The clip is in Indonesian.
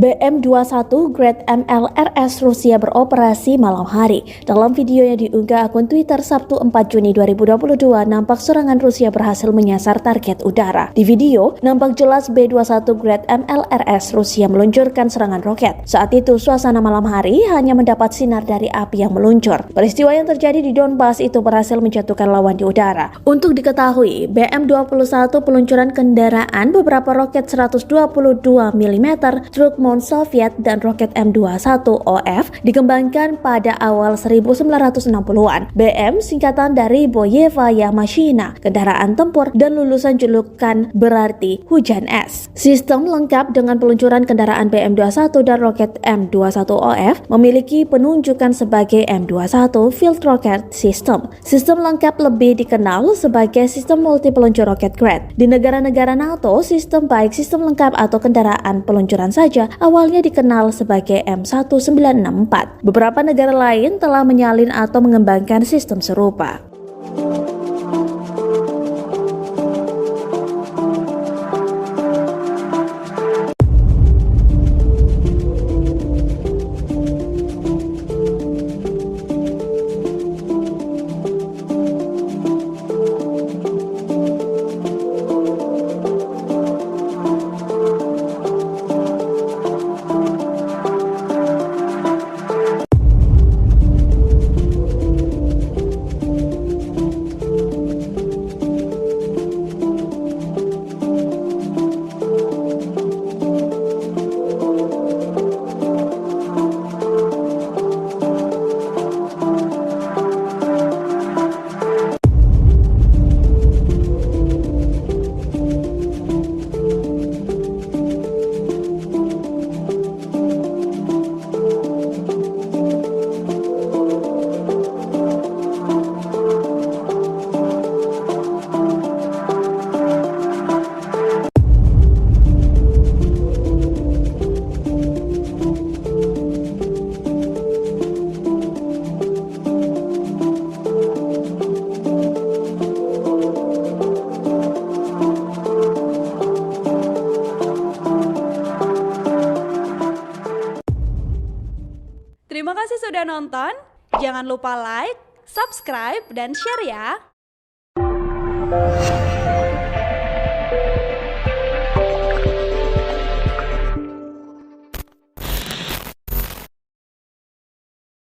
BM-21 Grade MLRS Rusia beroperasi malam hari. Dalam video yang diunggah akun Twitter Sabtu 4 Juni 2022, nampak serangan Rusia berhasil menyasar target udara. Di video, nampak jelas B-21 Grade MLRS Rusia meluncurkan serangan roket. Saat itu, suasana malam hari hanya mendapat sinar dari api yang meluncur. Peristiwa yang terjadi di Donbas itu berhasil menjatuhkan lawan di udara. Untuk diketahui, BM-21 peluncuran kendaraan beberapa roket 122 mm, truk Soviet dan roket M21OF dikembangkan pada awal 1960-an. BM singkatan dari Boyevaya Mashina, kendaraan tempur dan lulusan julukan berarti hujan es. Sistem lengkap dengan peluncuran kendaraan BM21 dan roket M21OF memiliki penunjukan sebagai M21 Field Rocket System. Sistem lengkap lebih dikenal sebagai sistem multi peluncur roket grade. Di negara-negara NATO, sistem baik sistem lengkap atau kendaraan peluncuran saja awalnya dikenal sebagai M1964. Beberapa negara lain telah menyalin atau mengembangkan sistem serupa. Terima kasih sudah nonton. Jangan lupa like, subscribe, dan share ya.